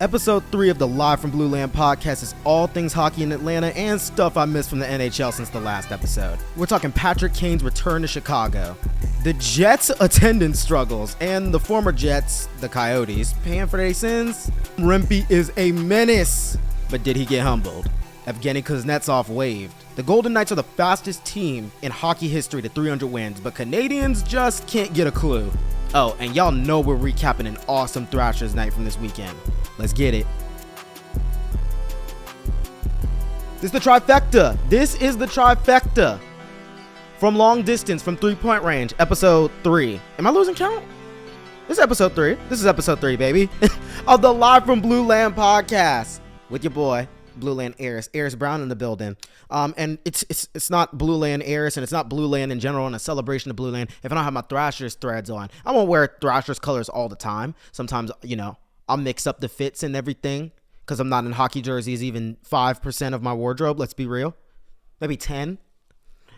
Episode 3 of the Live from Blueland podcast is all things hockey in Atlanta and stuff I missed from the NHL since the last episode. We're talking Patrick Kane's return to Chicago, the Jets' attendance struggles, and the former Jets, the Coyotes, paying for their sins. Rempe is a menace, but did he get humbled? Evgeny Kuznetsov waved. The Golden Knights are the fastest team in hockey history to 300 wins, but Canadians just can't get a clue. Oh, and y'all know we're recapping an awesome Thrashers night from this weekend. Let's get it. This is the trifecta. This is the trifecta. From long distance, from three-point range, episode 3. Am I losing count? This is episode 3. This is episode 3, baby. Of the Live from Blueland podcast with your boy, Blueland Eris Brown in the building. And it's not Blueland Eris, and it's not Blueland in general, and a celebration of Blueland if I don't have my Thrashers threads on. I won't wear Thrashers colors all the time. Sometimes, I'll mix up the fits and everything because I'm not in hockey jerseys even 5% of my wardrobe. Let's be real. Maybe 10.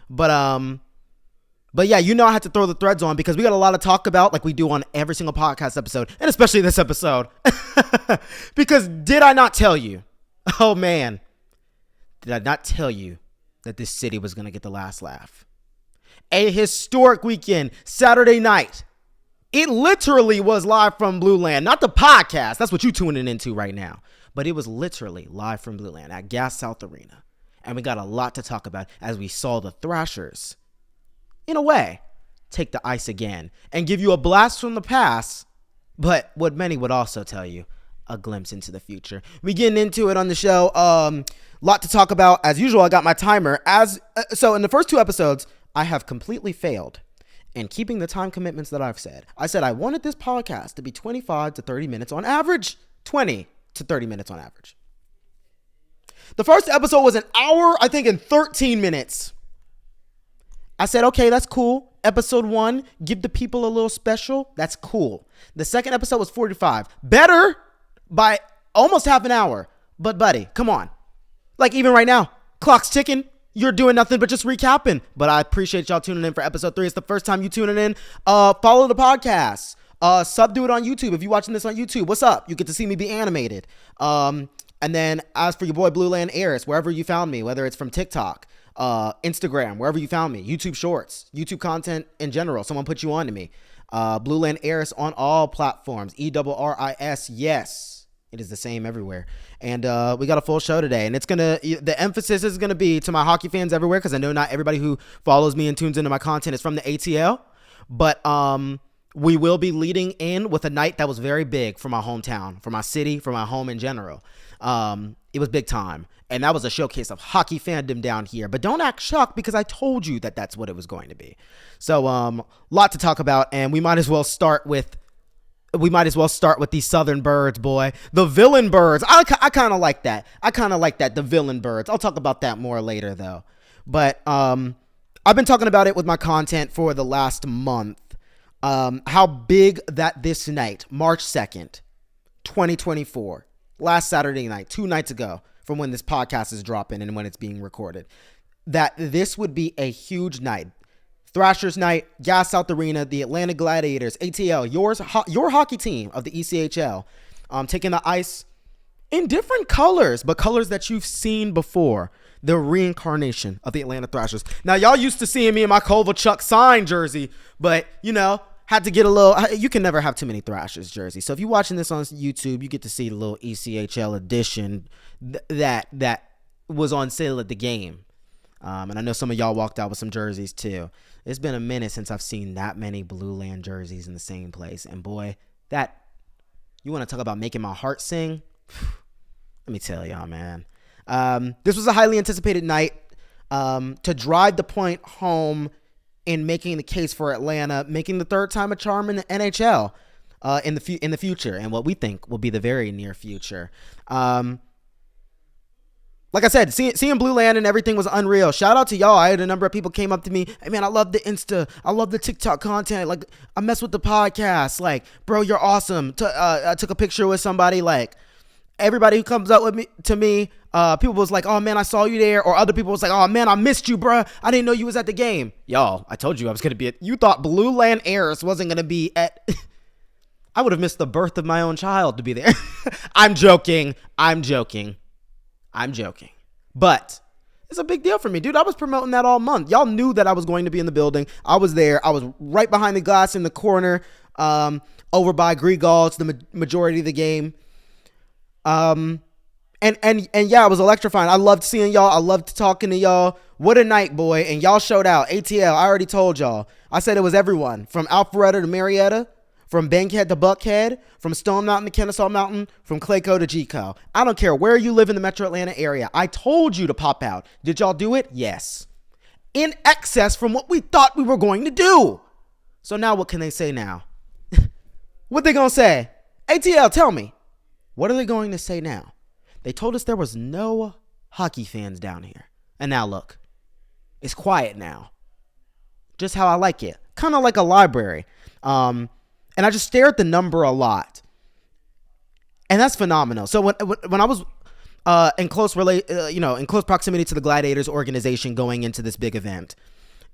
But yeah, I had to throw the threads on because we got a lot to talk about like we do on every single podcast episode, and especially this episode. Because did I not tell you? Oh, man. Did I not tell you that this city was going to get the last laugh? A historic weekend, Saturday night. It literally was live from Blueland, not the podcast. That's what you're tuning into right now. But it was literally live from Blueland at Gas South Arena. And we got a lot to talk about as we saw the Thrashers, in a way, take the ice again and give you a blast from the past. But what many would also tell you, a glimpse into the future. We getting into it on the show. Lot to talk about. As usual, I got my timer. So in the first 2 episodes, I have completely failed in keeping the time commitments that I've said. I said I wanted this podcast to be 25 to 30 minutes on average. 20 to 30 minutes on average. The first episode was an hour, I think, and 13 minutes. I said, okay, that's cool. Episode 1, give the people a little special. That's cool. The second episode was 45. Better by almost half an hour. But buddy, come on. Like even right now, clock's ticking. You're doing nothing but just recapping. But I appreciate y'all tuning in for episode 3. It's the first time you tuning in. Follow the podcast. Do it on YouTube. If you're watching this on YouTube, what's up? You get to see me be animated. And then as for your boy Blueland Eris, wherever you found me, whether it's from TikTok, Instagram, wherever you found me, YouTube Shorts, YouTube content in general, someone put you on to me. Blueland Eris on all platforms. ERRIS, yes. It is the same everywhere. And we got a full show today. And the emphasis is going to be to my hockey fans everywhere, because I know not everybody who follows me and tunes into my content is from the ATL. But we will be leading in with a night that was very big for my hometown, for my city, for my home in general. It was big time. And that was a showcase of hockey fandom down here. But don't act shocked, because I told you that that's what it was going to be. So lot to talk about. And we might as well start with these Southern birds, boy. The villain birds. I kind of like that. The villain birds. I'll talk about that more later, though. But I've been talking about it with my content for the last month. How big that this night, March 2nd, 2024, last Saturday night, 2 nights ago from when this podcast is dropping and when it's being recorded, that this would be a huge night. Thrashers night, Gas South Arena, the Atlanta Gladiators, ATL, your hockey team of the ECHL, taking the ice in different colors, but colors that you've seen before. The reincarnation of the Atlanta Thrashers. Now, y'all used to seeing me in my Kovalchuk signed jersey, but, had to get a little. You can never have too many Thrashers jerseys. So if you're watching this on YouTube, you get to see the little ECHL edition that was on sale at the game. And I know some of y'all walked out with some jerseys too. It's been a minute since I've seen that many Blueland jerseys in the same place. And boy, you want to talk about making my heart sing? Let me tell y'all, man. This was a highly anticipated night to drive the point home in making the case for Atlanta, making the third time a charm in the NHL in the future, and what we think will be the very near future. Like I said, seeing Blueland and everything was unreal. Shout out to y'all. I had a number of people came up to me. Hey man, I love the Insta. I love the TikTok content. Like I mess with the podcast. Like, bro, you're awesome. I took a picture with somebody. Like everybody who comes up with me, people was like, oh man, I saw you there. Or other people was like, oh man, I missed you, bro. I didn't know you was at the game. Y'all, I told you I was going to be at, you thought Blueland Eris wasn't going to be at, I would have missed the birth of my own child to be there. I'm joking. But it's a big deal for me, dude. I was promoting that all month. Y'all knew that I was going to be in the building. I was there. I was right behind the glass in the corner, over by Grigal's the majority of the game. And yeah, it was electrifying. I loved seeing y'all. I loved talking to y'all. What a night, boy. And y'all showed out. ATL, I already told y'all. I said it was everyone. From Alpharetta to Marietta. From Bankhead to Buckhead. From Stone Mountain to Kennesaw Mountain. From Clayco to GCO. I don't care where you live in the metro Atlanta area. I told you to pop out. Did y'all do it? Yes. In excess from what we thought we were going to do. So now what can they say now? What they gonna say? ATL, tell me. What are they going to say now? They told us there was no hockey fans down here. And now look. It's quiet now. Just how I like it. Kind of like a library. And I just stare at the number a lot. And that's phenomenal. So when I was in close proximity to the Gladiators organization going into this big event,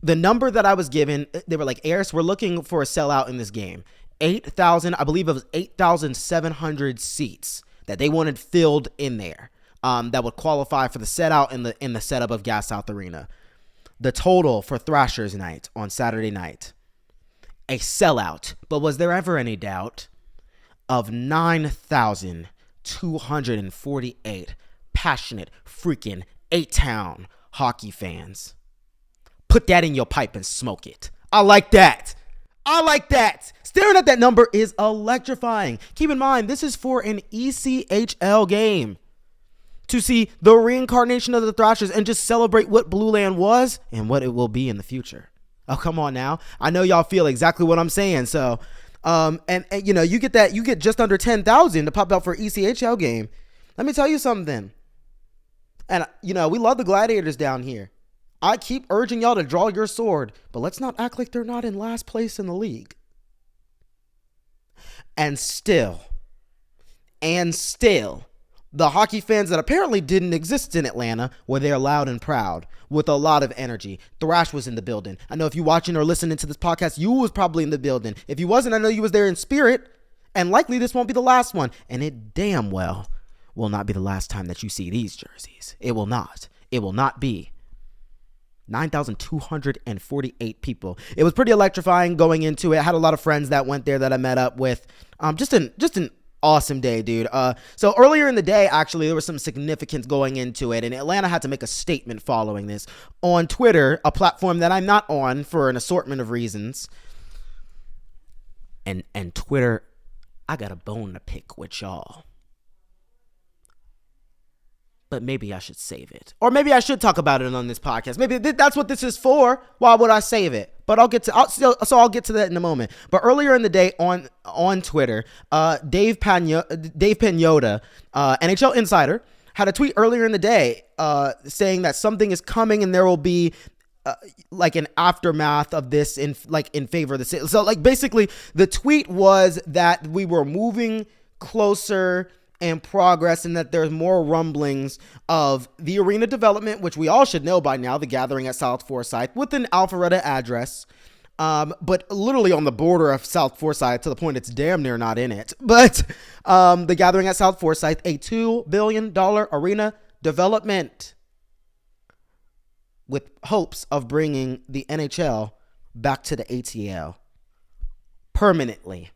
the number that I was given, they were like, Eris, we're looking for a sellout in this game. 8,000, I believe it was 8,700 seats that they wanted filled in there. That would qualify for the set out in the setup of Gas South Arena. The total for Thrashers night on Saturday night, a sellout, but was there ever any doubt, of 9,248 passionate freaking 8-town hockey fans. Put that in your pipe and smoke it. I like that. Staring at that number is electrifying. Keep in mind, this is for an ECHL game. To see the reincarnation of the Thrashers and just celebrate what Blueland was and what it will be in the future. Oh, come on now. I know y'all feel exactly what I'm saying. So, and you know, you get just under 10,000 to pop out for ECHL game. Let me tell you something. And, you know, we love the Gladiators down here. I keep urging y'all to draw your sword, but let's not act like they're not in last place in the league. And still, the hockey fans that apparently didn't exist in Atlanta were there loud and proud with a lot of energy. Thrash was in the building. I know if you watching or listening to this podcast, you was probably in the building. If you wasn't, I know you was there in spirit. And likely this won't be the last one. And it damn well will not be the last time that you see these jerseys. It will not. It will not be. 9,248 people. It was pretty electrifying going into it. I had a lot of friends that went there that I met up with. Just an awesome day, dude. So earlier in the day, actually, there was some significance going into it, and Atlanta had to make a statement following this. On Twitter, a platform that I'm not on for an assortment of reasons. And Twitter, I got a bone to pick with y'all. But maybe I should save it. Or maybe I should talk about it on this podcast. Maybe that's what this is for. Why would I save it? But I'll get to that in a moment. But earlier in the day on Twitter, Dave Pagnotta, NHL Insider, had a tweet earlier in the day saying that something is coming and there will be like an aftermath of this in favor of the city. So like basically the tweet was that we were moving closer and progress, and that there's more rumblings of the arena development, which we all should know by now, the Gathering at South Forsyth, with an Alpharetta address, but literally on the border of South Forsyth to the point it's damn near not in it. But the Gathering at South Forsyth, a $2 billion arena development with hopes of bringing the NHL back to the ATL permanently.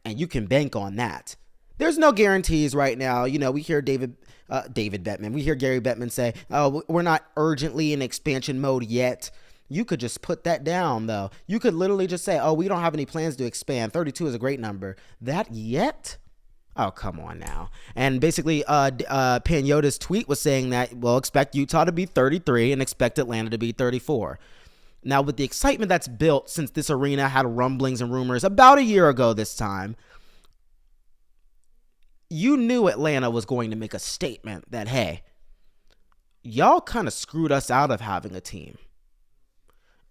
And you can bank on that. There's no guarantees right now. You know, we hear David Bettman. We hear Gary Bettman say, oh, we're not urgently in expansion mode yet. You could just put that down, though. You could literally just say, oh, we don't have any plans to expand. 32 is a great number. That yet? Oh, come on now. And basically, Pagnotta's tweet was saying that, well, expect Utah to be 33 and expect Atlanta to be 34. Now, with the excitement that's built since this arena had rumblings and rumors about a year ago this time, you knew Atlanta was going to make a statement that, hey, y'all kind of screwed us out of having a team.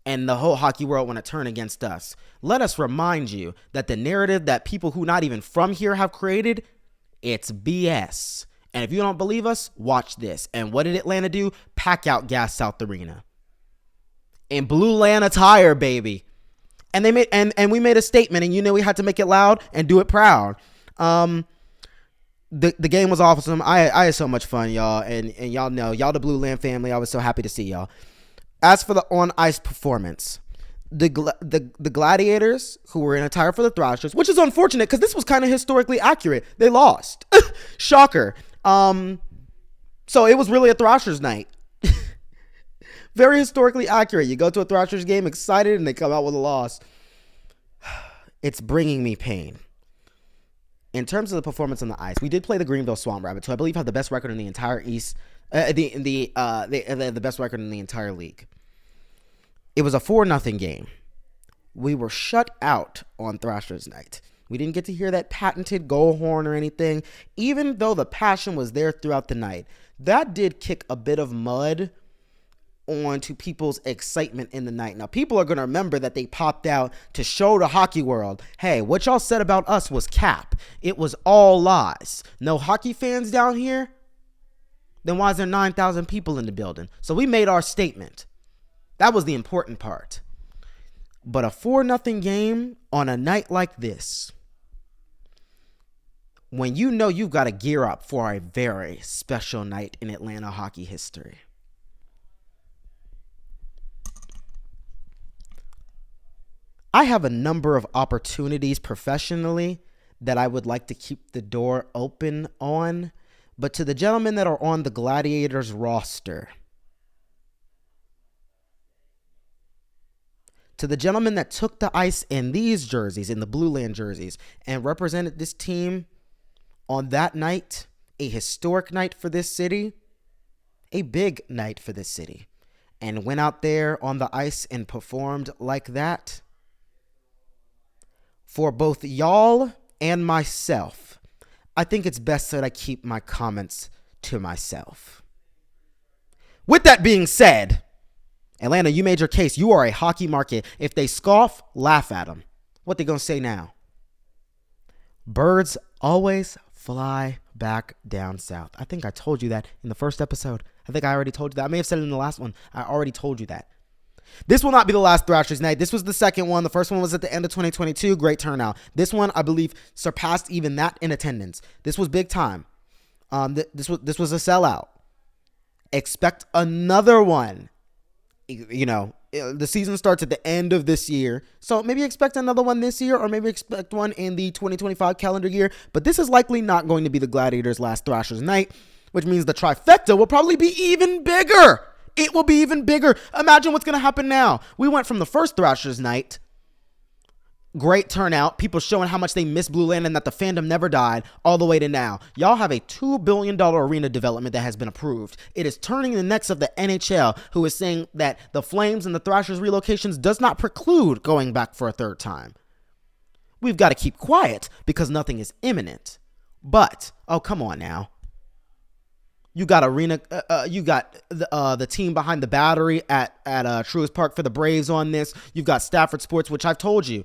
And the whole hockey world want to turn against us. Let us remind you that the narrative that people who not even from here have created, it's BS. And if you don't believe us, watch this. And what did Atlanta do? Pack out Gas South Arena in Blueland attire, baby. And they made and we made a statement, and we had to make it loud and do it proud. The game was awesome. I had so much fun, y'all, and y'all know, y'all the Blueland family. I was so happy to see y'all. As for the on ice performance, the Gladiators, who were in attire for the Thrashers, which is unfortunate because this was kind of historically accurate. They lost. Shocker. So it was really a Thrashers night. Very historically accurate. You go to a Thrashers game excited and they come out with a loss. It's bringing me pain. In terms of the performance on the ice, we did play the Greenville Swamp Rabbits, who I believe have the best record in the entire East, the best record in the entire league. It was a 4-0 game. We were shut out on Thrashers night. We didn't get to hear that patented goal horn or anything, even though the passion was there throughout the night. That did kick a bit of mud onto people's excitement in the night. Now, people are going to remember that they popped out to show the hockey world, hey, what y'all said about us was cap. It was all lies. No hockey fans down here? Then why is there 9,000 people in the building? So we made our statement. That was the important part. But a 4-0 game on a night like this, when you know you've got to gear up for a very special night in Atlanta hockey history. I have a number of opportunities professionally that I would like to keep the door open on, but to the gentlemen that are on the Gladiators roster, to the gentlemen that took the ice in these jerseys, in the Blueland jerseys, and represented this team on that night, a historic night for this city, a big night for this city, and went out there on the ice and performed like that, for both y'all and myself, I think it's best that I keep my comments to myself. With that being said, Atlanta, you made your case. You are a hockey market. If they scoff, laugh at them. What they gonna say now? Birds always fly back down south. I think I told you that in the first episode. I think I already told you that. I may have said it in the last one. I already told you that. This will not be the last Thrashers night. This was the second one. The first one was at the end of 2022. Great turnout. This one, I believe, surpassed even that in attendance. This was big time. This was a sellout. Expect another one. The season starts at the end of this year. So maybe expect another one this year, or maybe expect one in the 2025 calendar year. But this is likely not going to be the Gladiators' last Thrashers night, which means the trifecta will probably be even bigger. It will be even bigger. Imagine what's going to happen now. We went from the first Thrashers night, great turnout, people showing how much they miss Blueland and that the fandom never died, all the way to now. Y'all have a $2 billion arena development that has been approved. It is turning the necks of the NHL, who is saying that the Flames and the Thrashers relocations does not preclude going back for a third time. We've got to keep quiet because nothing is imminent. But, oh, come on now. You got arena. You got the team behind the Battery at Truist Park for the Braves on this. You've got Stafford Sports, which I've told you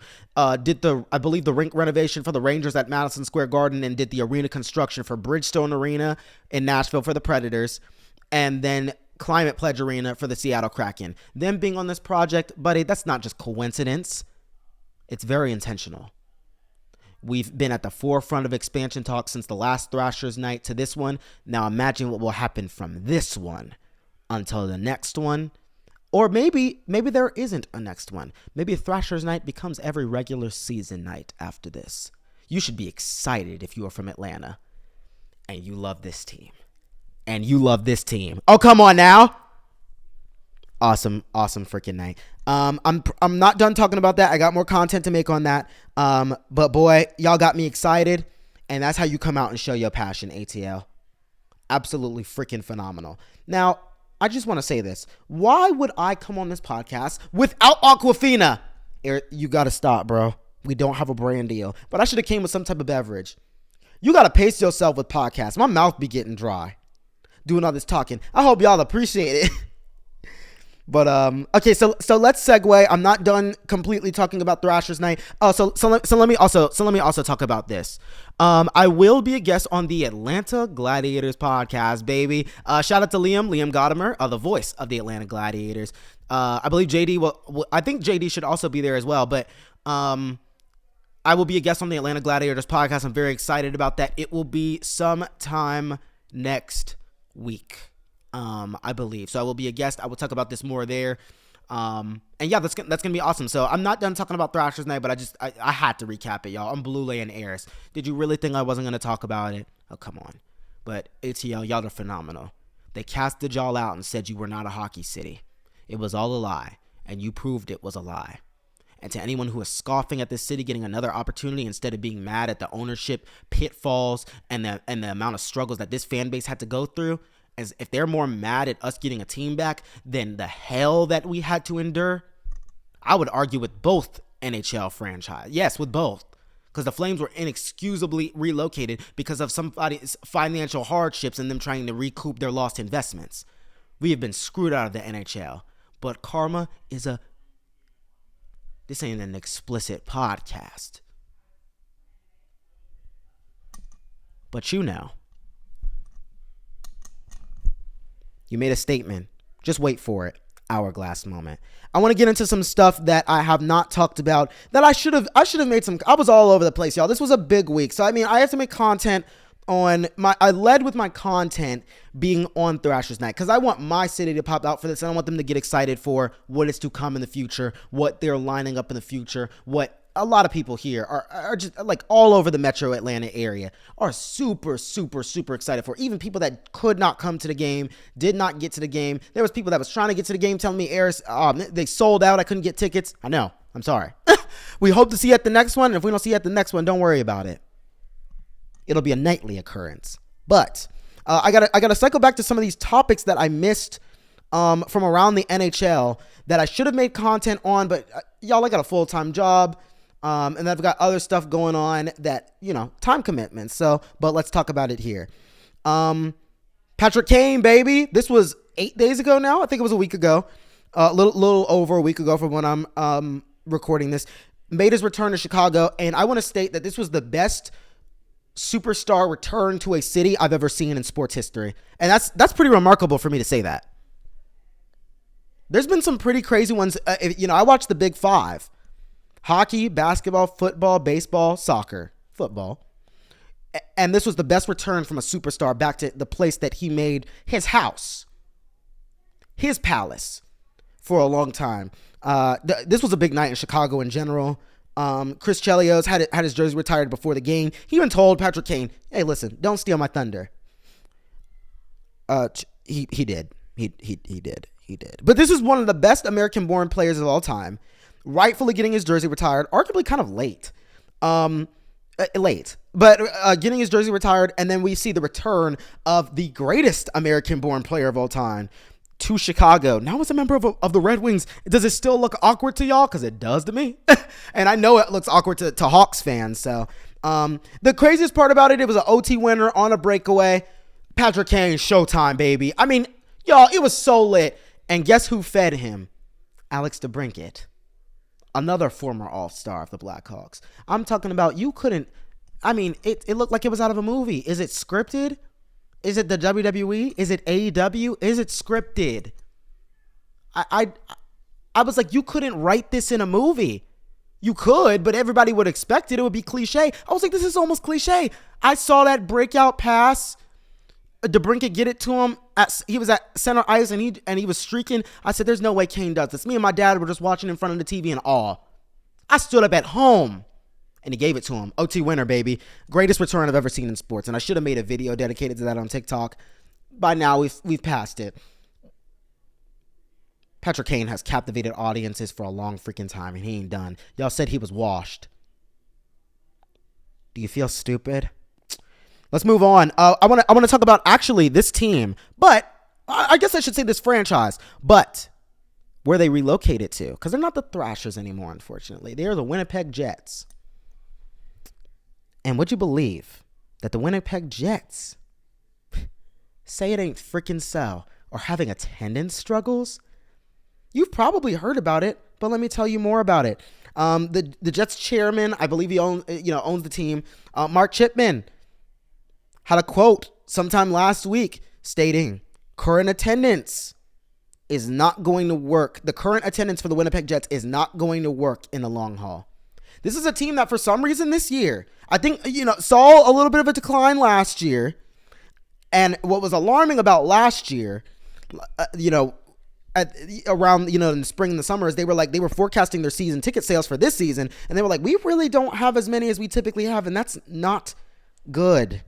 did I believe the rink renovation for the Rangers at Madison Square Garden, and did the arena construction for Bridgestone Arena in Nashville for the Predators, and then Climate Pledge Arena for the Seattle Kraken. Them being on this project, buddy, that's not just coincidence. It's very intentional. We've been at the forefront of expansion talks since the last Thrashers night to this one. Now imagine what will happen from this one until the next one. Or maybe there isn't a next one. Maybe a Thrashers night becomes every regular season night after this. You should be excited if you are from Atlanta and you love this team. And you love this team. Oh, come on now. Awesome freaking night. I'm not done talking about that. I got more content to make on that. But boy, y'all got me excited, and that's how you come out and show your passion, ATL. Absolutely freaking phenomenal. Now, I just want to say this. Why would I come on this podcast without Aquafina? You got to stop, bro. We don't have a brand deal. But I should have came with some type of beverage. You got to pace yourself with podcasts. My mouth be getting dry doing all this talking. I hope y'all appreciate it. But okay, so let's segue. I'm not done completely talking about Thrashers Night. Oh, so let me also talk about this. I will be a guest on the Atlanta Gladiators podcast, baby. Shout out to Liam Godimer, the voice of the Atlanta Gladiators. I believe JD will. I think JD should also be there as well. But I will be a guest on the Atlanta Gladiators podcast. I'm very excited about that. It will be sometime next week. I believe. So I will be a guest. I will talk about this more there. And yeah, that's gonna be awesome. So I'm not done talking about Thrashers Night, but I had to recap it, y'all. I'm Blueland Airs. Did you really think I wasn't gonna talk about it? Oh, come on. But ATL, y'all are phenomenal. They casted y'all out and said you were not a hockey city. It was all a lie, and you proved it was a lie. And to anyone who is scoffing at this city getting another opportunity instead of being mad at the ownership pitfalls and the amount of struggles that this fan base had to go through, as if they're more mad at us getting a team back than the hell that we had to endure, I would argue with both NHL franchise. Yes, with both. Because the Flames were inexcusably relocated because of somebody's financial hardships and them trying to recoup their lost investments. We have been screwed out of the NHL. But karma is this ain't an explicit podcast. But you know. You made a statement. Just wait for it. Hourglass moment. I want to get into some stuff that I have not talked about that I should have made some. I was all over the place, y'all. This was a big week. So, I mean, I have to make content on I led with my content being on Thrashers Night because I want my city to pop out for this. And I want them to get excited for what is to come in the future, what they're lining up in the future, what a lot of people here are just like all over the metro Atlanta area are super, super, super excited for. Even people that could not come to the game, did not get to the game. There was people that was trying to get to the game telling me, Eris, they sold out. I couldn't get tickets. I know. I'm sorry. We hope to see you at the next one. And if we don't see you at the next one, don't worry about it. It'll be a nightly occurrence. But I gotta cycle back to some of these topics that I missed from around the NHL that I should have made content on. But y'all, I got a full-time job. And I've got other stuff going on that, time commitments. So, but let's talk about it here. Patrick Kane, baby. This was 8 days ago now. I think it was a week ago. A little over a week ago from when I'm recording this. Made his return to Chicago. And I want to state that this was the best superstar return to a city I've ever seen in sports history. And that's pretty remarkable for me to say that. There's been some pretty crazy ones. I watched the Big Five. Hockey, basketball, football, baseball, soccer, football. And this was the best return from a superstar back to the place that he made his house, his palace for a long time. This was a big night in Chicago in general. Chris Chelios had his jersey retired before the game. He even told Patrick Kane, hey, listen, don't steal my thunder. He did. He did. But this is one of the best American-born players of all time. Rightfully getting his jersey retired, arguably kind of late. But getting his jersey retired, and then we see the return of the greatest American-born player of all time to Chicago. Now as a member of the Red Wings, does it still look awkward to y'all? Because it does to me. And I know it looks awkward to Hawks fans. So the craziest part about it was an OT winner on a breakaway. Patrick Kane, showtime, baby. I mean, y'all, it was so lit. And guess who fed him? Alex DeBrincat. Another former all-star of the Blackhawks. I'm talking about it looked like it was out of a movie. Is it scripted? Is it the WWE? Is it AEW? Is it scripted? I was like, you couldn't write this in a movie. You could, but everybody would expect it. It would be cliche. I was like, this is almost cliche. I saw that breakout pass. DeBrincat get it to him. He was at center ice and he was streaking. I said, there's no way Kane does this. Me and my dad were just watching in front of the TV in awe. I stood up at home and he gave it to him. OT winner, baby. Greatest return I've ever seen in sports. And I should have made a video dedicated to that on TikTok. By now, we've passed it. Patrick Kane has captivated audiences for a long freaking time and he ain't done. Y'all said he was washed. Do you feel stupid? Let's move on. I want to talk about actually this team, but I guess I should say this franchise, but where they relocated to, because they're not the Thrashers anymore, unfortunately. They're the Winnipeg Jets. And would you believe that the Winnipeg Jets say it ain't freaking so, are having attendance struggles? You've probably heard about it, but let me tell you more about it. The Jets chairman, I believe he owns the team, Mark Chipman, had a quote sometime last week stating current attendance is not going to work. The current attendance for the Winnipeg Jets is not going to work in the long haul. This is a team that for some reason this year, I think, saw a little bit of a decline last year. And what was alarming about last year, around, in the spring and the summer, is they were forecasting their season ticket sales for this season. And they were like, we really don't have as many as we typically have. And that's not good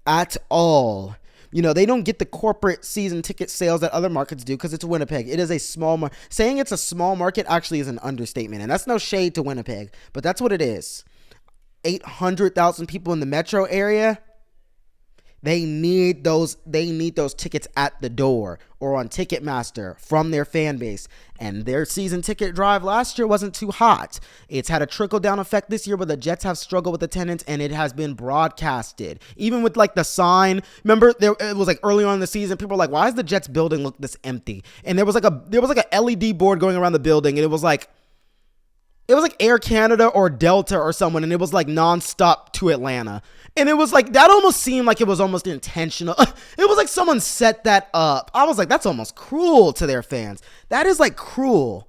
at all. They don't get the corporate season ticket sales that other markets do because it's Winnipeg. It is a small market. Saying it's a small market actually is an understatement. And that's no shade to Winnipeg, but that's what it is. 800,000 people in the metro area. They need those tickets at the door or on Ticketmaster from their fan base. And their season ticket drive last year wasn't too hot. It's had a trickle-down effect this year, but the Jets have struggled with attendance, and it has been broadcasted. Even with, the sign. Remember, it was, early on in the season, people were like, why does the Jets building look this empty? And there was, a LED board going around the building, and it was like Air Canada or Delta or someone, and it was nonstop to Atlanta. And it was that almost seemed like it was almost intentional. It was like someone set that up. I was like, that's almost cruel to their fans. That is cruel.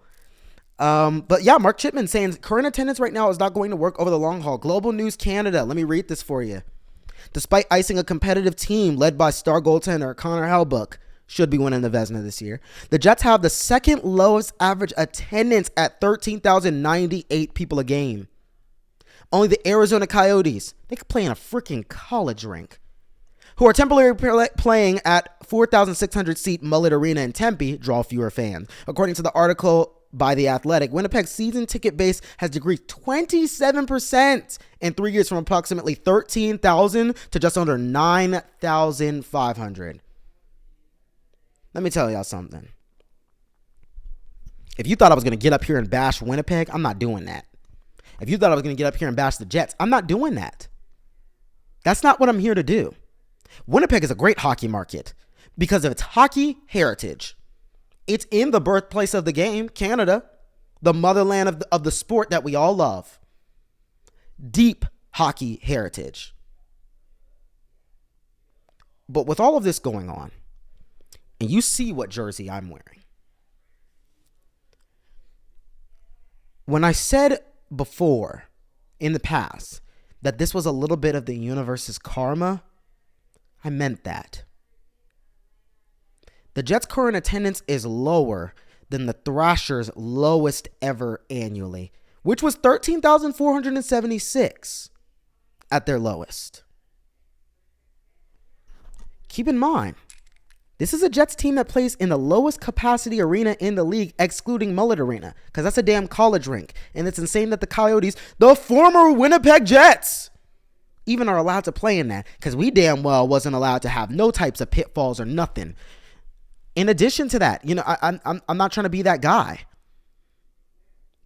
But yeah, Mark Chipman saying current attendance right now is not going to work over the long haul. Global News Canada. Let me read this for you. Despite icing a competitive team led by star goaltender Connor Hellebuyck, should be winning the Vezina this year, the Jets have the second lowest average attendance at 13,098 people a game. Only the Arizona Coyotes, they could play in a freaking college rink, who are temporarily playing at 4,600 seat Mullet Arena in Tempe, draw fewer fans. According to the article by The Athletic, Winnipeg's season ticket base has decreased 27% in 3 years, from approximately 13,000 to just under 9,500. Let me tell y'all something. If you thought I was going to get up here and bash Winnipeg, I'm not doing that. If you thought I was going to get up here and bash the Jets, I'm not doing that. That's not what I'm here to do. Winnipeg is a great hockey market because of its hockey heritage. It's in the birthplace of the game, Canada, the motherland of the sport that we all love. Deep hockey heritage. But with all of this going on, and you see what jersey I'm wearing. When I said before, in the past, that this was a little bit of the universe's karma, I meant that. The Jets' current attendance is lower than the Thrashers' lowest ever annually, which was 13,476 at their lowest. Keep in mind, this is a Jets team that plays in the lowest capacity arena in the league, excluding Mullet Arena, because that's a damn college rink. And it's insane that the Coyotes, the former Winnipeg Jets, even are allowed to play in that, because we damn well wasn't allowed to have no types of pitfalls or nothing. In addition to that, I'm not trying to be that guy.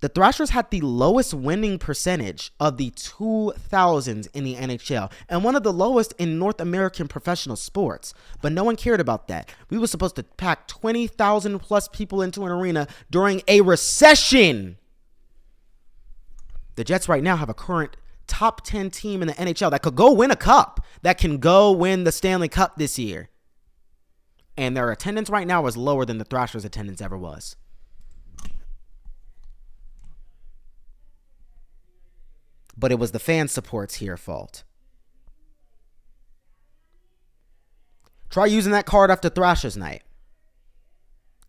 The Thrashers had the lowest winning percentage of the 2000s in the NHL and one of the lowest in North American professional sports. But no one cared about that. We were supposed to pack 20,000 plus people into an arena during a recession. The Jets right now have a current top 10 team in the NHL that could go win a cup, that can go win the Stanley Cup this year. And their attendance right now is lower than the Thrashers' attendance ever was. But it was the fan support's here fault. Try using that card after Thrashers night.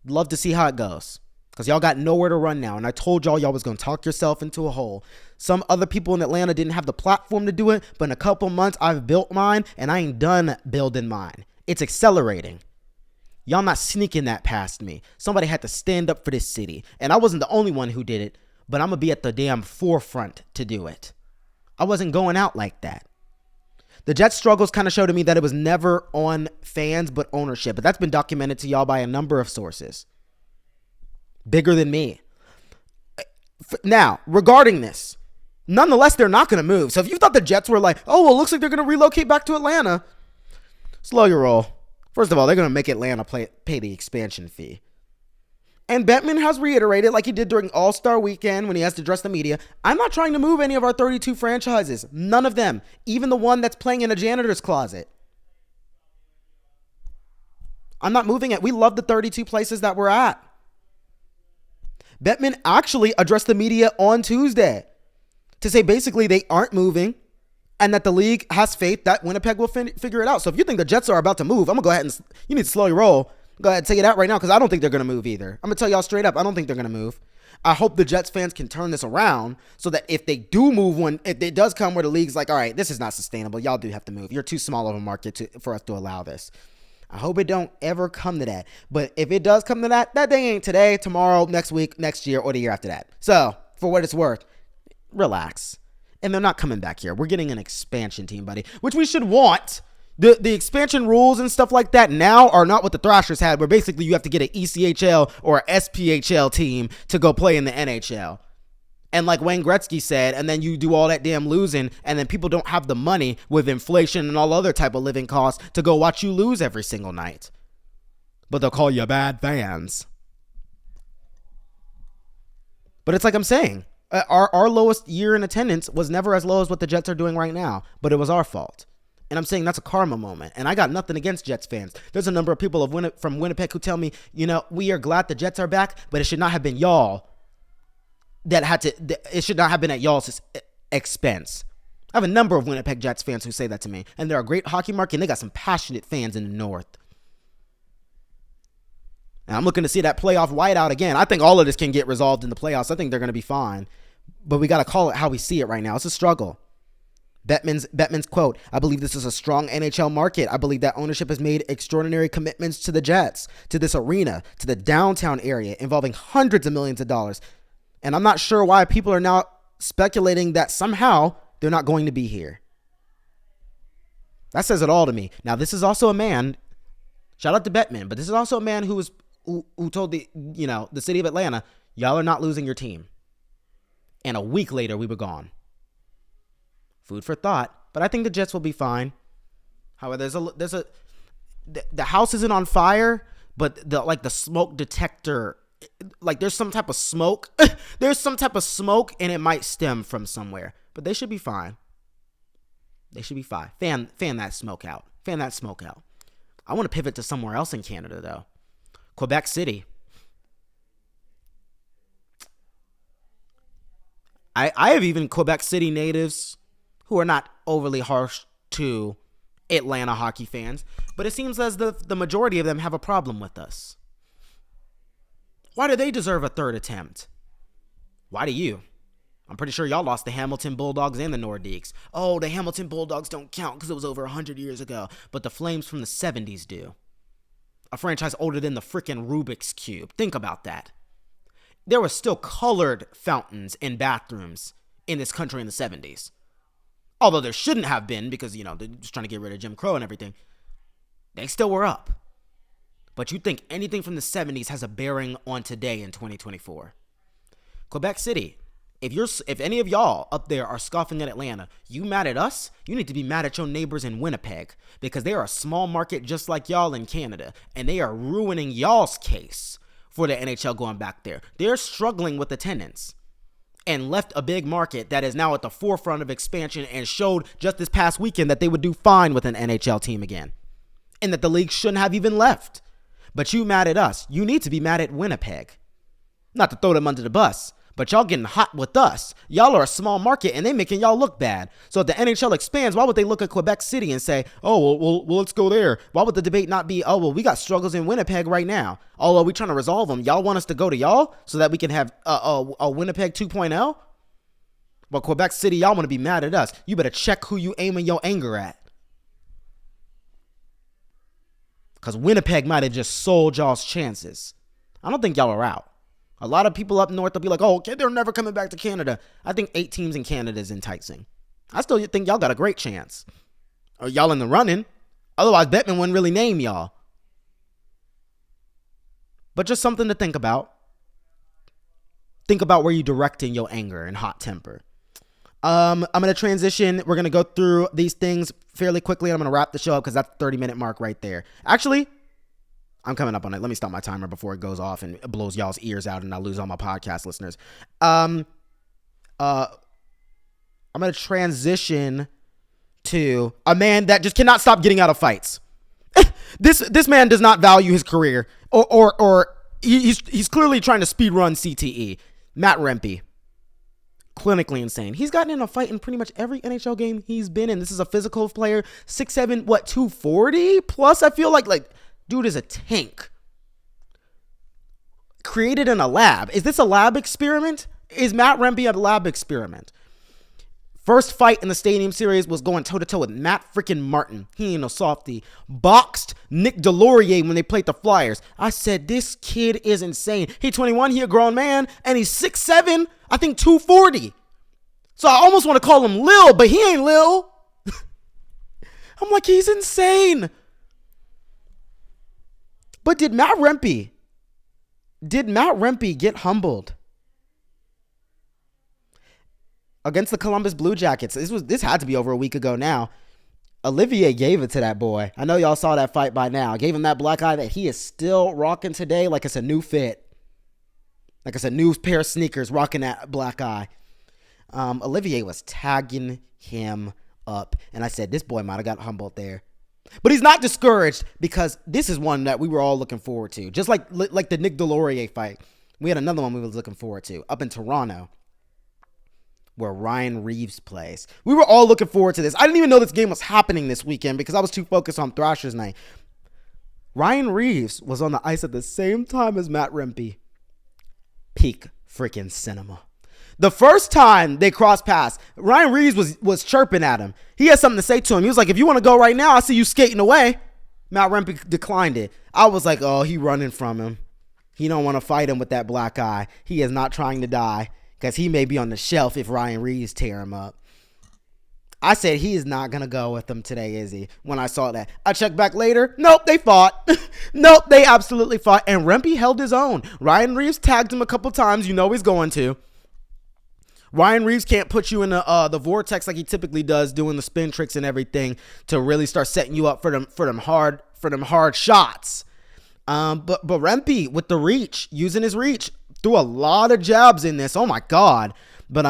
Love to see how it goes. Because y'all got nowhere to run now. And I told y'all was going to talk yourself into a hole. Some other people in Atlanta didn't have the platform to do it. But in a couple months, I've built mine. And I ain't done building mine. It's accelerating. Y'all not sneaking that past me. Somebody had to stand up for this city. And I wasn't the only one who did it. But I'm going to be at the damn forefront to do it. I wasn't going out like that. The Jets' struggles kind of showed to me that it was never on fans, but ownership. But that's been documented to y'all by a number of sources. Bigger than me. Now, regarding this, nonetheless, they're not going to move. So if you thought the Jets were like, oh, well, it looks like they're going to relocate back to Atlanta, slow your roll. First of all, they're going to make Atlanta pay the expansion fee. And Bettman has reiterated, like he did during All-Star Weekend when he has to address the media, I'm not trying to move any of our 32 franchises. None of them. Even the one that's playing in a janitor's closet. I'm not moving it. We love the 32 places that we're at. Bettman actually addressed the media on Tuesday to say basically they aren't moving and that the league has faith that Winnipeg will figure it out. So if you think the Jets are about to move, I'm going to go ahead and you need to slow your roll. Go ahead and take it out right now because I don't think they're going to move either. I'm going to tell y'all straight up, I don't think they're going to move. I hope the Jets fans can turn this around so that if they do move if it does come where the league's like, all right, this is not sustainable. Y'all do have to move. You're too small of a market for us to allow this. I hope it don't ever come to that. But if it does come to that day ain't today, tomorrow, next week, next year, or the year after that. So for what it's worth, relax. And they're not coming back here. We're getting an expansion team, buddy, which we should want. The expansion rules and stuff like that now are not what the Thrashers had, where basically you have to get an ECHL or a SPHL team to go play in the NHL. And like Wayne Gretzky said, and then you do all that damn losing, and then people don't have the money with inflation and all other type of living costs to go watch you lose every single night. But they'll call you bad fans. But it's like I'm saying, our lowest year in attendance was never as low as what the Jets are doing right now, but it was our fault. And I'm saying that's a karma moment. And I got nothing against Jets fans. There's a number of people from Winnipeg who tell me, we are glad the Jets are back, but it should not have been y'all it should not have been at y'all's expense. I have a number of Winnipeg Jets fans who say that to me. And they're a great hockey market, and they got some passionate fans in the North. And I'm looking to see that playoff whiteout again. I think all of this can get resolved in the playoffs. I think they're going to be fine. But we got to call it how we see it right now. It's a struggle. Bettman's quote, I believe this is a strong NHL market. I believe that ownership has made extraordinary commitments to the Jets, to this arena, to the downtown area, involving hundreds of millions of dollars. And I'm not sure why people are now speculating that somehow they're not going to be here. That says it all to me. Now, this is also a man, shout out to Bettman, but this is also a man who told the city of Atlanta, y'all are not losing your team. And a week later, we were gone. Food for thought, but I think the Jets will be fine. However, the house isn't on fire, but the smoke detector, like there's some type of smoke. There's some type of smoke, and it might stem from somewhere, but they should be fine. They should be fine. Fan that smoke out. Fan that smoke out. I want to pivot to somewhere else in Canada though. Quebec City. I have even Quebec City natives who are not overly harsh to Atlanta hockey fans, but it seems as the majority of them have a problem with us. Why do they deserve a third attempt? Why do you? I'm pretty sure y'all lost the Hamilton Bulldogs and the Nordiques. Oh, the Hamilton Bulldogs don't count because it was over 100 years ago, but the Flames from the 70s do. A franchise older than the freaking Rubik's Cube. Think about that. There were still colored fountains in bathrooms in this country in the 70s. Although there shouldn't have been because, they're just trying to get rid of Jim Crow and everything. They still were up. But you think anything from the 70s has a bearing on today in 2024. Quebec City, if any of y'all up there are scoffing at Atlanta, you mad at us? You need to be mad at your neighbors in Winnipeg because they are a small market just like y'all in Canada, and they are ruining y'all's case for the NHL going back there. They're struggling with attendance and left a big market that is now at the forefront of expansion and showed just this past weekend that they would do fine with an NHL team again and that the league shouldn't have even left. But you mad at us. You need to be mad at Winnipeg. Not to throw them under the bus, but y'all getting hot with us. Y'all are a small market and they making y'all look bad. So if the NHL expands, why would they look at Quebec City and say, oh, well, let's go there? Why would the debate not be, oh, well, we got struggles in Winnipeg right now. Oh, are we trying to resolve them? Y'all want us to go to y'all so that we can have a Winnipeg 2.0? But Quebec City, y'all want to be mad at us. You better check who you aiming your anger at. Because Winnipeg might have just sold y'all's chances. I don't think y'all are out. A lot of people up north will be like, oh, okay, they're never coming back to Canada. I think 8 teams in Canada is enticing. I still think y'all got a great chance. Or y'all in the running. Otherwise, Bettman wouldn't really name y'all. But just something to think about. Think about where you're directing your anger and hot temper. I'm going to transition. We're going to go through these things fairly quickly. I'm going to wrap the show up because that's the 30-minute mark right there. Actually, I'm coming up on it. Let me stop my timer before it goes off and it blows y'all's ears out and I lose all my podcast listeners. I'm going to transition to a man that just cannot stop getting out of fights. This man does not value his career, or he's clearly trying to speed run CTE. Matt Rempe, clinically insane. He's gotten in a fight in pretty much every NHL game he's been in. This is a physical player, 6'7", 240 plus. I feel like dude is a tank. Created in a lab. Is this a lab experiment? Is Matt Rempe a lab experiment? First fight in the Stadium Series was going toe-to-toe with Matt freaking Martin. He ain't no softy. Boxed Nick Delorier when they played the Flyers. I said, this kid is insane. He 21, he a grown man, and he's 6'7", I think 240. So I almost want to call him Lil, but he ain't Lil. I'm like, he's insane. But did Matt Rempe get humbled against the Columbus Blue Jackets? This had to be over a week ago now. Olivier gave it to that boy. I know y'all saw that fight by now. Gave him that black eye that he is still rocking today like it's a new fit. Like it's a new pair of sneakers rocking that black eye. Olivier was tagging him up. And I said, this boy might have got humbled there. But he's not discouraged because this is one that we were all looking forward to. Just like the Nick Delorier fight. We had another one we were looking forward to up in Toronto, where Ryan Reeves plays. We were all looking forward to this. I didn't even know this game was happening this weekend because I was too focused on Thrashers night. Ryan Reeves was on the ice at the same time as Matt Rempe. Peak freaking cinema. The first time they crossed paths, Ryan Reeves was chirping at him. He had something to say to him. He was like, if you want to go right now, I see you skating away. Matt Rempe declined it. I was like, oh, he running from him. He don't want to fight him with that black eye. He is not trying to die because he may be on the shelf if Ryan Reeves tear him up. I said he is not going to go with them today, is he? When I saw that. I checked back later. Nope, they fought. Nope, they absolutely fought. And Rempe held his own. Ryan Reeves tagged him a couple times. You know he's going to. Ryan Reeves can't put you in the vortex like he typically does, doing the spin tricks and everything to really start setting you up for them hard shots. But Rempe with the reach, using his reach, threw a lot of jabs in this. Oh my God. But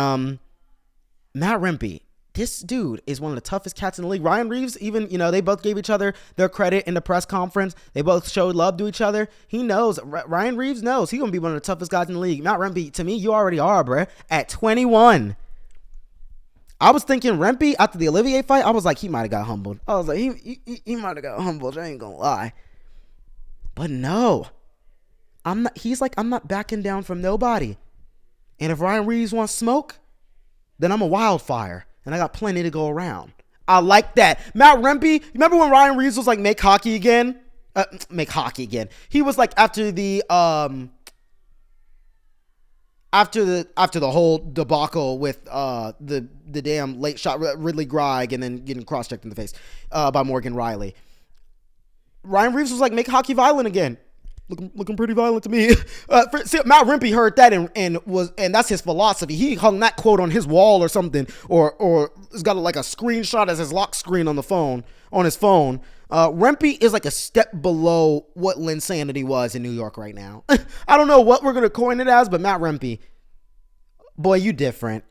Matt Rempe, this dude is one of the toughest cats in the league. Ryan Reeves, even, they both gave each other their credit in the press conference. They both showed love to each other. He knows. Ryan Reeves knows he's going to be one of the toughest guys in the league. Matt Rempe, to me, you already are, bruh. At 21. I was thinking Rempe, after the Olivier fight, I was like, he might have got humbled. I was like, he might have got humbled. I ain't going to lie. But no. He's like, I'm not backing down from nobody. And if Ryan Reeves wants smoke, then I'm a wildfire. And I got plenty to go around. I like that. Matt Rempe, remember when Ryan Reeves was like, make hockey again? Make hockey again. He was like, after the whole debacle with the damn late shot Ridley Greig and then getting cross-checked in the face by Morgan Riley. Ryan Reeves was like, make hockey violent again. Looking pretty violent to me. Matt Rempe heard that and that's his philosophy. He hung that quote on his wall or something, or has got like a screenshot as his lock screen on his phone. Rempe is like a step below what Linsanity was in New York right now. I don't know what we're gonna coin it as, but Matt Rempe, boy, you different.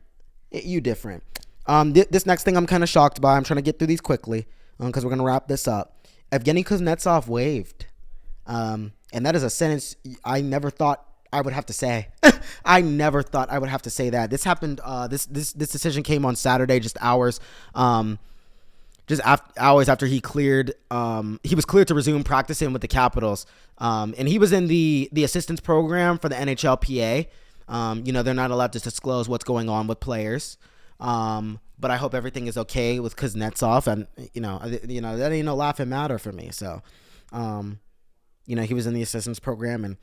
You different. This next thing I'm kind of shocked by. I'm trying to get through these quickly because we're gonna wrap this up. Evgeny Kuznetsov waived. And that is a sentence I never thought I would have to say. I never thought I would have to say that. This happened. This decision came on Saturday, just hours after he cleared. He was cleared to resume practicing with the Capitals. And he was in the assistance program for the NHLPA. They're not allowed to disclose what's going on with players. But I hope everything is okay with Kuznetsov. And that ain't no laughing matter for me. So. He was in the assistance program and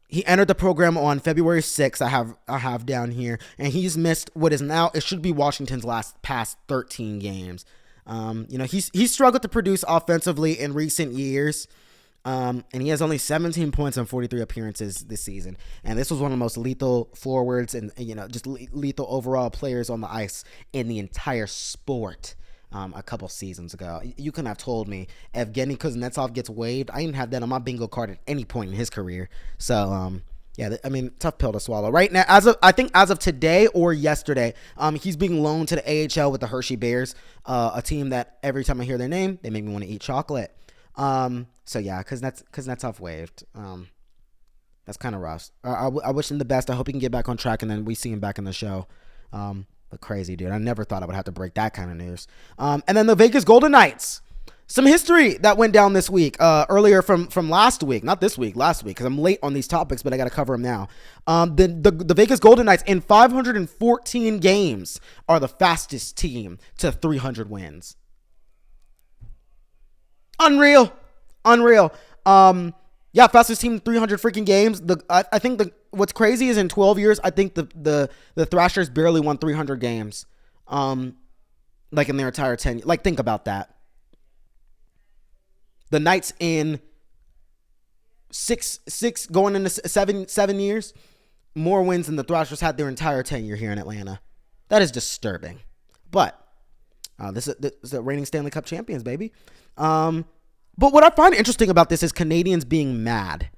he entered the program on February 6th. I have down here, and he's missed what is now, it should be Washington's past 13 games. He's struggled to produce offensively in recent years. And he has only 17 points on 43 appearances this season. And this was one of the most lethal forwards and just lethal overall players on the ice in the entire sport. a couple seasons ago. You couldn't have told me Evgeny Kuznetsov gets waived. I didn't have that on my bingo card at any point in his career. So, yeah, I mean, tough pill to swallow. Right now, I think as of today or yesterday, he's being loaned to the AHL with the Hershey Bears, a team that every time I hear their name, they make me want to eat chocolate. So yeah, Kuznetsov waived. That's kind of rough. I wish him the best. I hope he can get back on track, and then we see him back in the show. But crazy, dude. I never thought I would have to break that kind of news. And then the Vegas Golden Knights. Some history that went down this week, earlier from last week, not this week, last week, because I'm late on these topics, but I got to cover them now. The Vegas Golden Knights in 514 games are the fastest team to 300 wins. Unreal. Yeah, fastest team, 300 freaking games. I think what's crazy is in 12 years, I think the Thrashers barely won 300 games, like in their entire tenure. Like, think about that. The Knights in six going into seven years, more wins than the Thrashers had their entire tenure here in Atlanta. That is disturbing. But this is the reigning Stanley Cup champions, baby. But what I find interesting about this is Canadians being mad.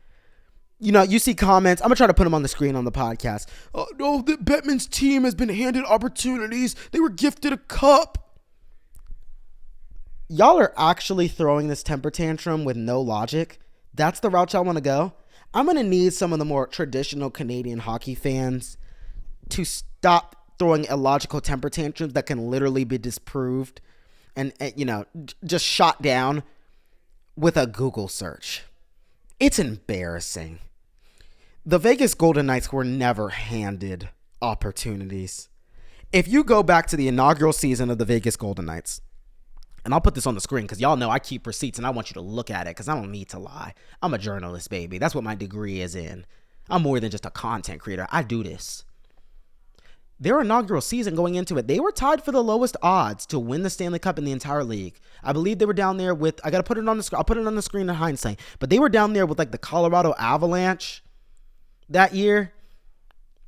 You know, you see comments. I'm going to try to put them on the screen on the podcast. Oh, no, the Bettman's team has been handed opportunities. They were gifted a cup. Y'all are actually throwing this temper tantrum with no logic. That's the route y'all want to go. I'm going to need some of the more traditional Canadian hockey fans to stop throwing illogical temper tantrums that can literally be disproved and you know, just shot down with a Google search. It's embarrassing. The Vegas Golden Knights were never handed opportunities. If you go back to the inaugural season of the Vegas Golden Knights, and I'll put this on the screen because y'all know I keep receipts and I want you to look at it because I don't need to lie. I'm a journalist, baby. That's what my degree is in. I'm more than just a content creator. I do this. Their inaugural season going into it, they were tied for the lowest odds to win the Stanley Cup in the entire league. I believe they were down there with, I got to put it on the screen. I'll put it on the screen in hindsight. But they were down there with like the Colorado Avalanche that year.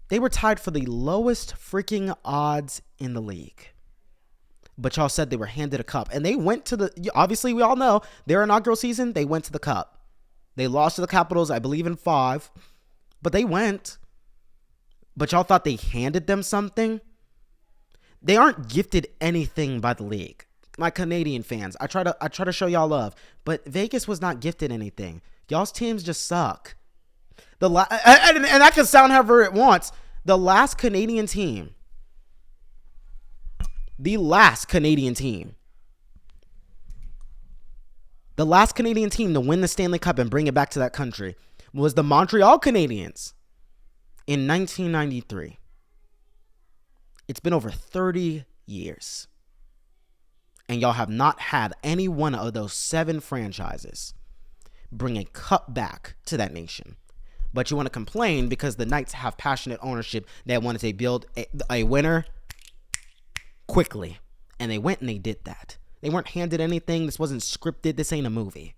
They were tied for the lowest freaking odds in the league. But y'all said they were handed a cup. And they went to the, obviously we all know, their inaugural season, they went to the cup. They lost to the Capitals, I believe in 5. But they went. But y'all thought they handed them something? They aren't gifted anything by the league. My Canadian fans, I try to show y'all love. But Vegas was not gifted anything. Y'all's teams just suck. And that can sound however it wants. The last Canadian team to win the Stanley Cup and bring it back to that country was the Montreal Canadiens in 1993. It's been over 30 years. And y'all have not had any one of those 7 franchises bring a cup back to that nation. But you want to complain because the Knights have passionate ownership that wanted to build a winner quickly. And they went and they did that. They weren't handed anything. This wasn't scripted. This ain't a movie.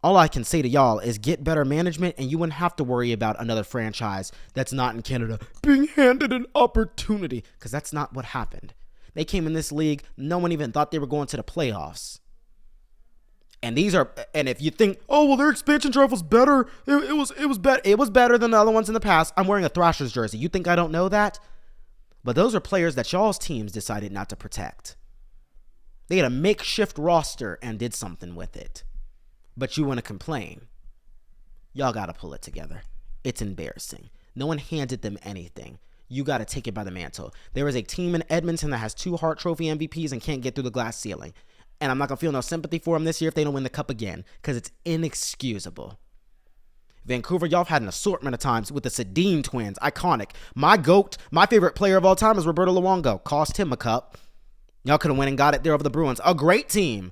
All I can say to y'all is get better management and you wouldn't have to worry about another franchise that's not in Canada being handed an opportunity, because that's not what happened. They came in this league, no one even thought they were going to the playoffs. And if you think, oh, well, their expansion draft was better, it was better than the other ones in the past. I'm wearing a Thrashers jersey. You think I don't know that? But those are players that y'all's teams decided not to protect. They had a makeshift roster and did something with it. But you want to complain. Y'all got to pull it together. It's embarrassing. No one handed them anything. You got to take it by the mantle. There is a team in Edmonton that has 2 Hart Trophy MVPs and can't get through the glass ceiling. And I'm not going to feel no sympathy for them this year if they don't win the cup again, because it's inexcusable. Vancouver, y'all have had an assortment of times with the Sedin twins. Iconic. My GOAT, my favorite player of all time is Roberto Luongo. Cost him a cup. Y'all could have went and got it there over the Bruins. A great team.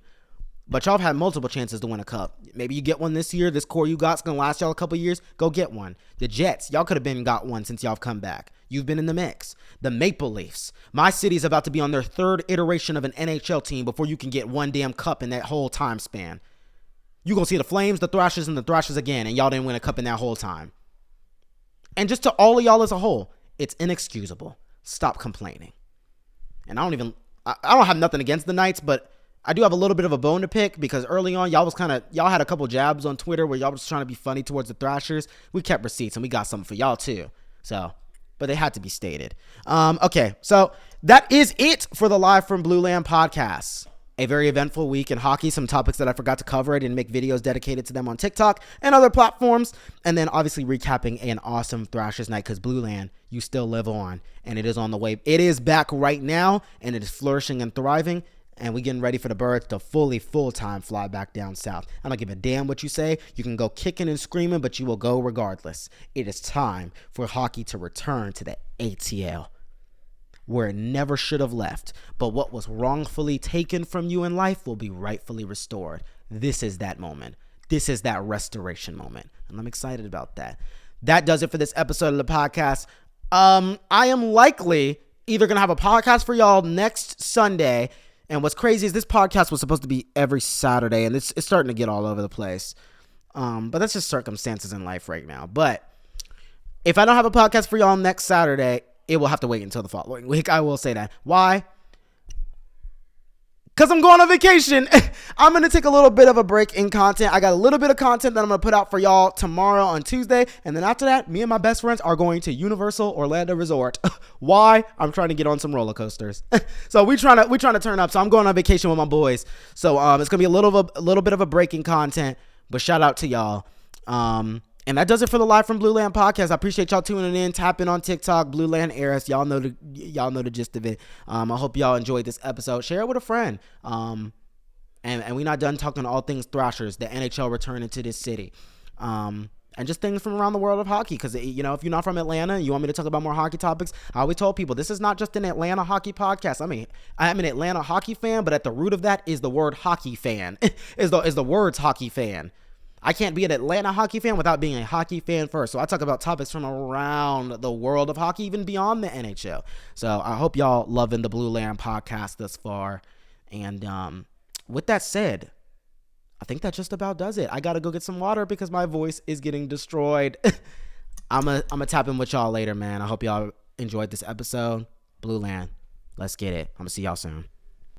But y'all have had multiple chances to win a cup. Maybe you get one this year. This core you got's going to last y'all a couple years. Go get one. The Jets, y'all could have been got one since y'all have come back. You've been in the mix. The Maple Leafs. My city's about to be on their 3rd iteration of an NHL team before you can get one damn cup in that whole time span. You going to see the Flames, the Thrashers, and the Thrashers again, and y'all didn't win a cup in that whole time. And just to all of y'all as a whole, it's inexcusable. Stop complaining. And I don't have nothing against the Knights, but I do have a little bit of a bone to pick because early on y'all had a couple jabs on Twitter where y'all was trying to be funny towards the Thrashers. We kept receipts and we got something for y'all too. So, but they had to be stated. Okay, so that is it for the Live from Blueland podcast. A very eventful week in hockey. Some topics that I forgot to cover. I didn't make videos dedicated to them on TikTok and other platforms. And then obviously recapping an awesome Thrashers night because Blueland, you still live on. And it is on the way. It is back right now and it is flourishing and thriving. And we getting ready for the birds to full-time fly back down south. I don't give a damn what you say. You can go kicking and screaming, but you will go regardless. It is time for hockey to return to the ATL, where it never should have left. But what was wrongfully taken from you in life will be rightfully restored. This is that moment. This is that restoration moment. And I'm excited about that. That does it for this episode of the podcast. I am likely either going to have a podcast for y'all next Sunday. And what's crazy is this podcast was supposed to be every Saturday, and it's starting to get all over the place. But that's just circumstances in life right now. But if I don't have a podcast for y'all next Saturday, it will have to wait until the following week. I will say that. Why? Because I'm going on vacation. I'm going to take a little bit of a break in content. I got a little bit of content that I'm going to put out for y'all tomorrow on Tuesday. And then after that, me and my best friends are going to Universal Orlando Resort. Why? I'm trying to get on some roller coasters. So we trying to turn up. So I'm going on vacation with my boys. So it's going to be a little bit of a break in content. But shout out to y'all. And that does it for the Live from Blueland podcast. I appreciate y'all tuning in, tapping on TikTok, Blueland Eris. Y'all know the gist of it. I hope y'all enjoyed this episode. Share it with a friend. And we're not done talking all things Thrashers, the NHL returning to this city. And just things from around the world of hockey. Because, if you're not from Atlanta and you want me to talk about more hockey topics, I always told people this is not just an Atlanta hockey podcast. I mean, I'm an Atlanta hockey fan, but at the root of that is the word hockey fan. is the words hockey fan. I can't be an Atlanta hockey fan without being a hockey fan first. So I talk about topics from around the world of hockey, even beyond the NHL. So I hope y'all loving the Blueland podcast thus far. And with that said, I think that just about does it. I got to go get some water because my voice is getting destroyed. I'm a tap in with y'all later, man. I hope y'all enjoyed this episode. Blueland, let's get it. I'm going to see y'all soon.